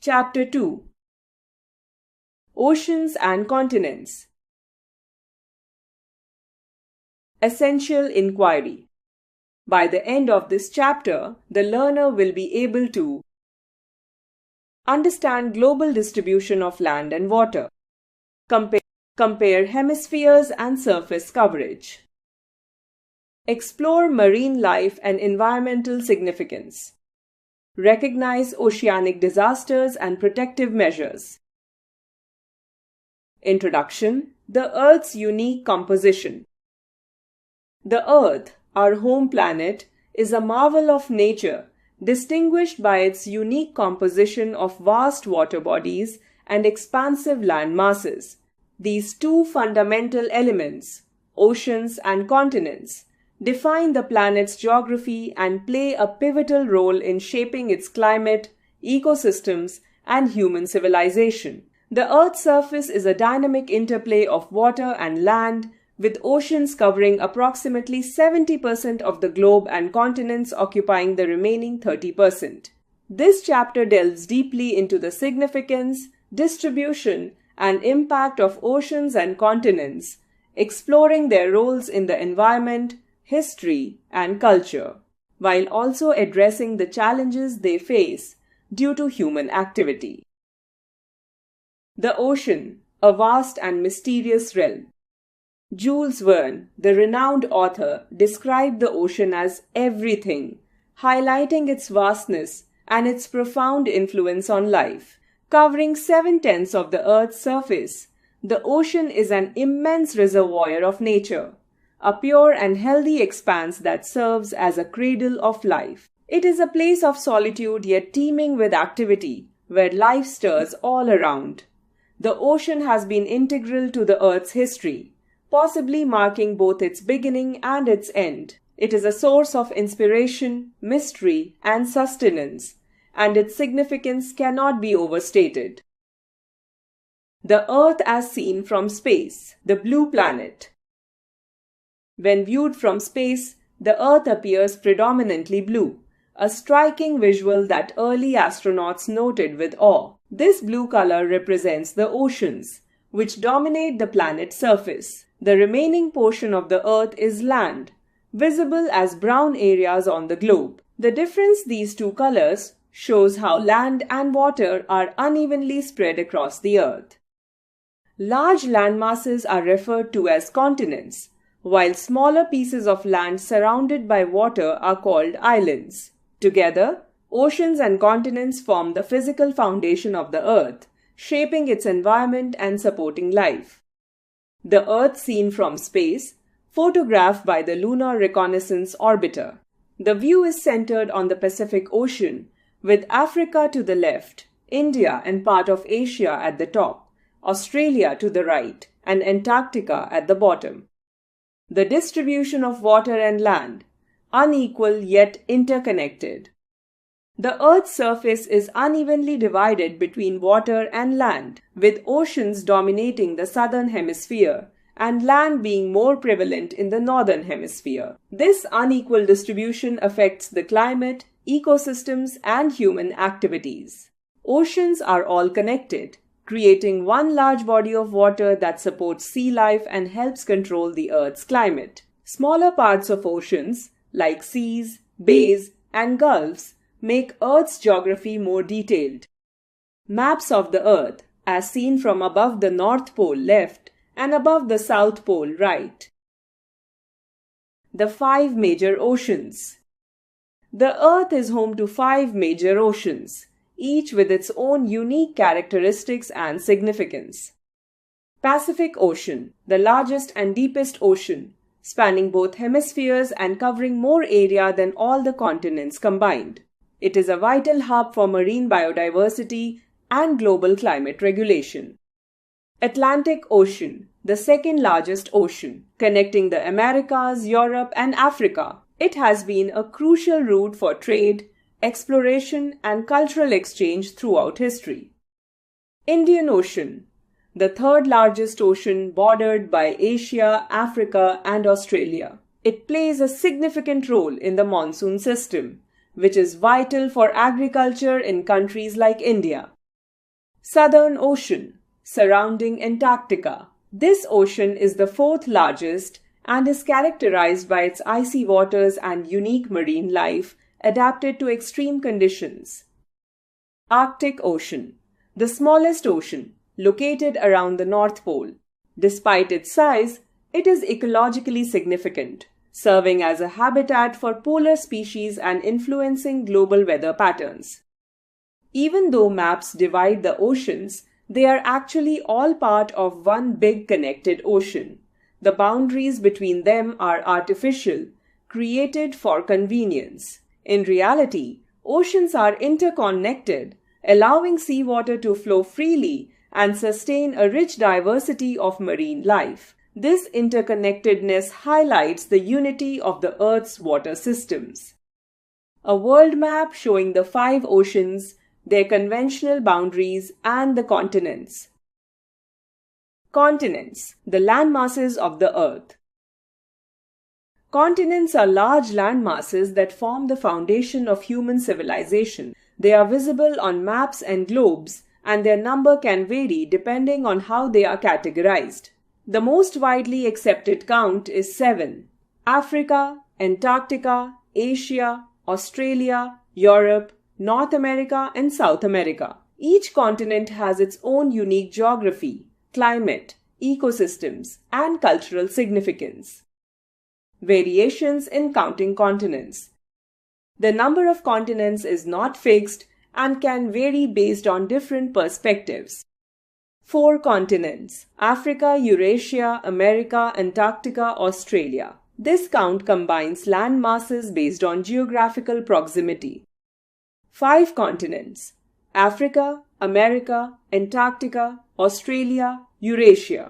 Chapter 2: Oceans and Continents. Essential Inquiry. By the end of this chapter, the learner will be able to understand global distribution of land and water, compare hemispheres and surface coverage, explore marine life and environmental significance, recognize oceanic disasters and protective measures. Introduction: the Earth's unique composition. The Earth, our home planet, is a marvel of nature, distinguished by its unique composition of vast water bodies and expansive land masses. These two fundamental elements, oceans and continents, define the planet's geography and play a pivotal role in shaping its climate, ecosystems, and human civilization. The Earth's surface is a dynamic interplay of water and land, with oceans covering approximately 70% of the globe and continents occupying the remaining 30%. This chapter delves deeply into the significance, distribution, and impact of oceans and continents, exploring their roles in the environment, history, and culture, while also addressing the challenges they face due to human activity. The ocean, a vast and mysterious realm. Jules Verne, the renowned author, described the ocean as everything, highlighting its vastness and its profound influence on life. Covering 7/10 of the Earth's surface, the ocean is an immense reservoir of nature, a pure and healthy expanse that serves as a cradle of life. It is a place of solitude yet teeming with activity, where life stirs all around. The ocean has been integral to the Earth's history, possibly marking both its beginning and its end. It is a source of inspiration, mystery, and sustenance, and its significance cannot be overstated. The Earth as seen from space, the blue planet. When viewed from space, the Earth appears predominantly blue, a striking visual that early astronauts noted with awe. This blue color represents the oceans, which dominate the planet's surface. The remaining portion of the Earth is land, visible as brown areas on the globe. The difference these two colors shows how land and water are unevenly spread across the Earth. Large land masses are referred to as continents, while smaller pieces of land surrounded by water are called islands. Together, oceans and continents form the physical foundation of the Earth, shaping its environment and supporting life. The Earth seen from space, photographed by the Lunar Reconnaissance Orbiter. The view is centered on the Pacific Ocean, with Africa to the left, India and part of Asia at the top, Australia to the right, and Antarctica at the bottom. The distribution of water and land, unequal yet interconnected. The Earth's surface is unevenly divided between water and land, with oceans dominating the southern hemisphere and land being more prevalent in the northern hemisphere. This unequal distribution affects the climate, ecosystems, and human activities. Oceans are all connected, creating one large body of water that supports sea life and helps control the Earth's climate. Smaller parts of oceans, like seas, bays, and gulfs, make Earth's geography more detailed. Maps of the Earth, as seen from above the North Pole left and above the South Pole right. The 5 major oceans. The Earth is home to 5 major oceans, each with its own unique characteristics and significance. Pacific Ocean, the largest and deepest ocean, spanning both hemispheres and covering more area than all the continents combined. It is a vital hub for marine biodiversity and global climate regulation. Atlantic Ocean, the second largest ocean, connecting the Americas, Europe, and Africa. It has been a crucial route for trade, exploration, and cultural exchange throughout history. Indian Ocean, the third largest ocean bordered by Asia, Africa, and Australia. It plays a significant role in the monsoon system, which is vital for agriculture in countries like India. Southern Ocean, surrounding Antarctica. This ocean is the fourth largest and is characterized by its icy waters and unique marine life adapted to extreme conditions. Arctic Ocean, the smallest ocean, located around the North Pole. Despite its size, it is ecologically significant, serving as a habitat for polar species and influencing global weather patterns. Even though maps divide the oceans, they are actually all part of one big connected ocean. The boundaries between them are artificial, created for convenience. In reality, oceans are interconnected, allowing seawater to flow freely and sustain a rich diversity of marine life. This interconnectedness highlights the unity of the Earth's water systems. A world map showing the 5 oceans, their conventional boundaries, and the continents. Continents, the landmasses of the Earth. Continents are large landmasses that form the foundation of human civilization. They are visible on maps and globes, and their number can vary depending on how they are categorized. The most widely accepted count is 7: Africa, Antarctica, Asia, Australia, Europe, North America, and South America. Each continent has its own unique geography, climate, ecosystems, and cultural significance. Variations in counting continents. The number of continents is not fixed and can vary based on different perspectives. 4 continents: Africa, Eurasia, America, Antarctica, Australia. This count combines land masses based on geographical proximity. 5 continents: Africa, America, Antarctica, Australia, Eurasia.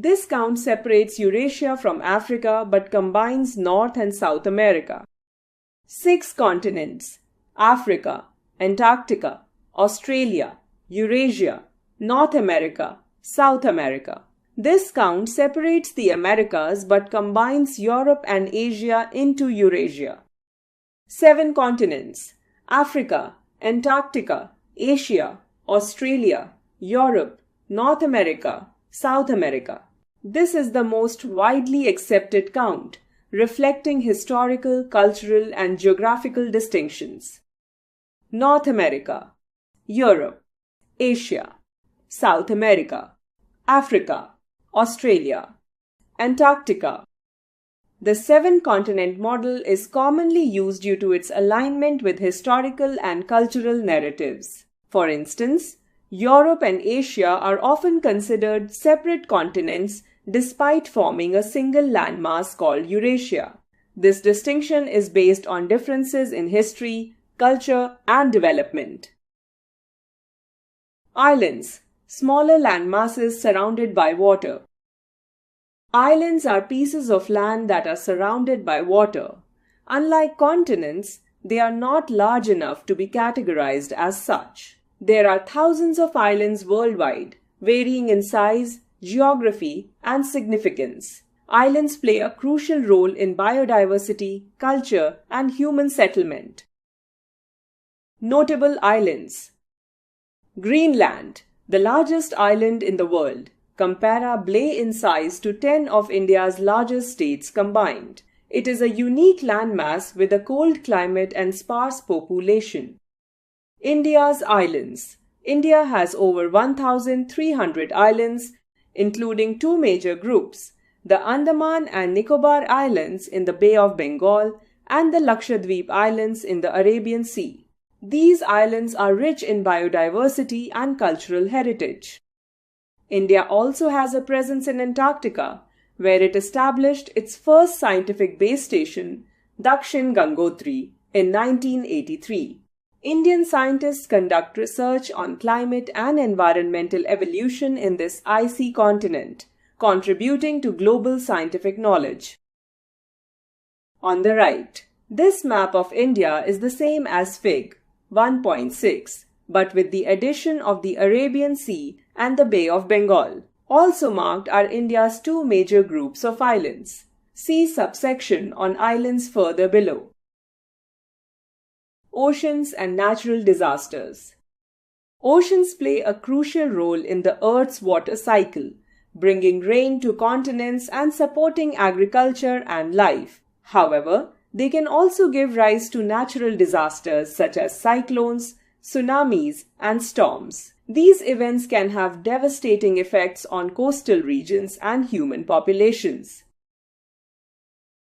This count separates Eurasia from Africa but combines North and South America. 6 continents: Africa, Antarctica, Australia, Eurasia, North America, South America. This count separates the Americas but combines Europe and Asia into Eurasia. 7 continents: Africa, Antarctica, Asia, Australia, Europe, North America, South America. This is the most widely accepted count, reflecting historical, cultural, and geographical distinctions. North America, Europe, Asia, South America, Africa, Australia, Antarctica. The 7-continent model is commonly used due to its alignment with historical and cultural narratives. For instance, Europe and Asia are often considered separate continents despite forming a single landmass called Eurasia. This distinction is based on differences in history, culture, and development. Islands, smaller landmasses surrounded by water. Islands are pieces of land that are surrounded by water. Unlike continents, they are not large enough to be categorized as such. There are thousands of islands worldwide, varying in size, geography, and significance. Islands play a crucial role in biodiversity, culture, and human settlement. Notable islands. Greenland, the largest island in the world, comparable in size to 10 of India's largest states combined. It is a unique landmass with a cold climate and sparse population. India's islands. India has over 1,300 islands, including 2 major groups, the Andaman and Nicobar Islands in the Bay of Bengal and the Lakshadweep Islands in the Arabian Sea. These islands are rich in biodiversity and cultural heritage. India also has a presence in Antarctica, where it established its first scientific base station, Dakshin Gangotri, in 1983. Indian scientists conduct research on climate and environmental evolution in this icy continent, contributing to global scientific knowledge. On the right, this map of India is the same as Fig. 1.6, but with the addition of the Arabian Sea and the Bay of Bengal. Also marked are India's 2 major groups of islands. See subsection on islands further below. Oceans and natural disasters. Oceans play a crucial role in the Earth's water cycle, bringing rain to continents and supporting agriculture and life. However, they can also give rise to natural disasters such as cyclones, tsunamis, and storms. These events can have devastating effects on coastal regions and human populations.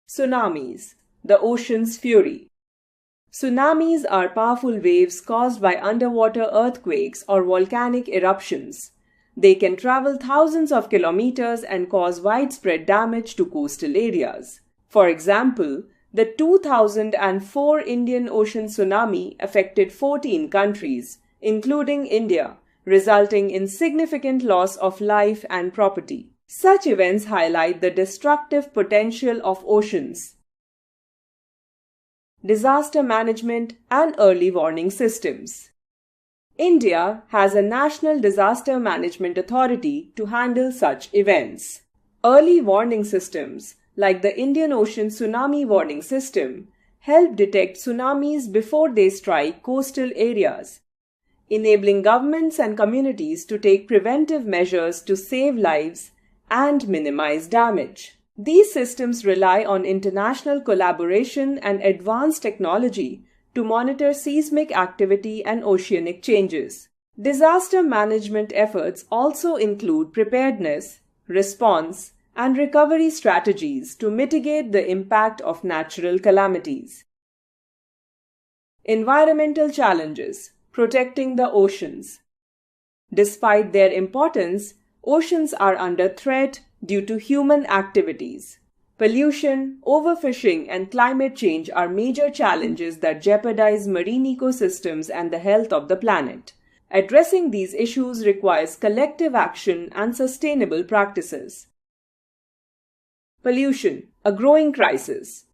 Tsunamis, the ocean's fury. Tsunamis are powerful waves caused by underwater earthquakes or volcanic eruptions. They can travel thousands of kilometers and cause widespread damage to coastal areas. For example, the 2004 Indian Ocean tsunami affected 14 countries, including India, resulting in significant loss of life and property. Such events highlight the destructive potential of oceans. Disaster management and early warning systems. India has a National Disaster Management Authority to handle such events. Early warning systems, like the Indian Ocean Tsunami Warning System, help detect tsunamis before they strike coastal areas, enabling governments and communities to take preventive measures to save lives and minimize damage. These systems rely on international collaboration and advanced technology to monitor seismic activity and oceanic changes. Disaster management efforts also include preparedness, response, and recovery strategies to mitigate the impact of natural calamities. Environmental challenges. Protecting the oceans. Despite their importance, oceans are under threat due to human activities. Pollution, overfishing, and climate change are major challenges that jeopardize marine ecosystems and the health of the planet. Addressing these issues requires collective action and sustainable practices. Pollution, a growing crisis.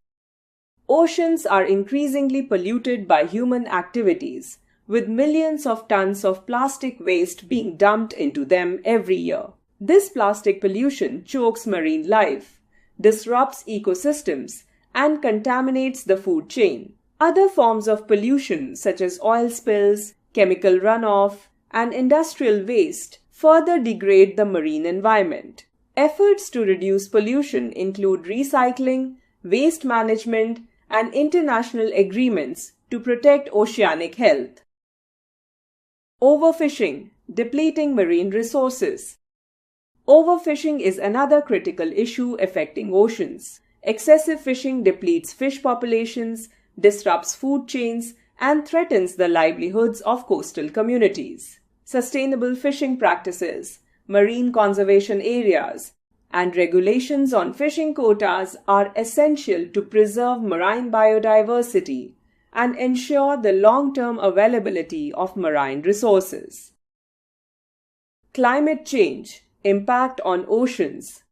Oceans are increasingly polluted by human activities, with millions of tons of plastic waste being dumped into them every year. This plastic pollution chokes marine life, disrupts ecosystems, and contaminates the food chain. Other forms of pollution, such as oil spills, chemical runoff, and industrial waste, further degrade the marine environment. Efforts to reduce pollution include recycling, waste management, and international agreements to protect oceanic health. Overfishing, depleting marine resources. Overfishing is another critical issue affecting oceans. Excessive fishing depletes fish populations, disrupts food chains, and threatens the livelihoods of coastal communities. Sustainable fishing practices, marine conservation areas, and regulations on fishing quotas are essential to preserve marine biodiversity and ensure the long-term availability of marine resources. Climate change, impact on oceans.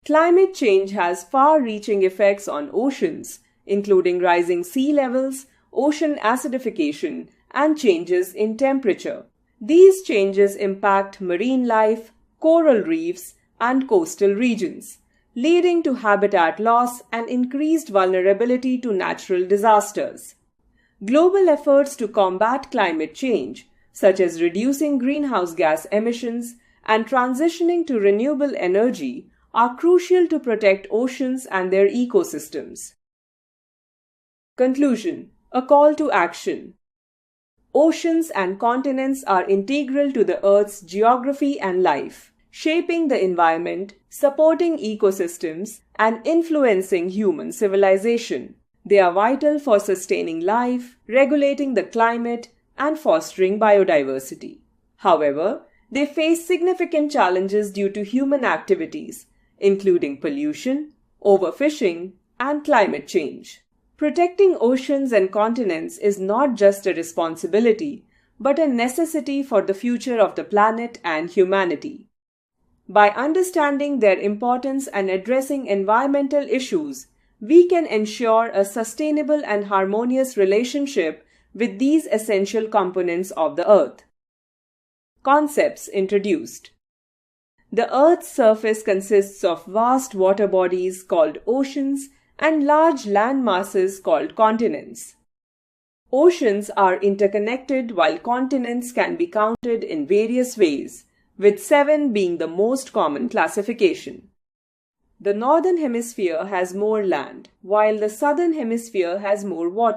Climate change has far-reaching effects on oceans, including rising sea levels, ocean acidification, and changes in temperature. These changes impact marine life, coral reefs, and coastal regions, leading to habitat loss and increased vulnerability to natural disasters. Global efforts to combat climate change, such as reducing greenhouse gas emissions and transitioning to renewable energy, are crucial to protect oceans and their ecosystems. Conclusion: a call to action. Oceans and continents are integral to the Earth's geography and life, shaping the environment, supporting ecosystems, and influencing human civilization. They are vital for sustaining life, regulating the climate, and fostering biodiversity. However, they face significant challenges due to human activities, including pollution, overfishing, and climate change. Protecting oceans and continents is not just a responsibility, but a necessity for the future of the planet and humanity. By understanding their importance and addressing environmental issues, we can ensure a sustainable and harmonious relationship with these essential components of the Earth. Concepts introduced. The Earth's surface consists of vast water bodies called oceans and large land masses called continents. Oceans are interconnected while continents can be counted in various ways, with 7 being the most common classification. The northern hemisphere has more land, while the southern hemisphere has more water.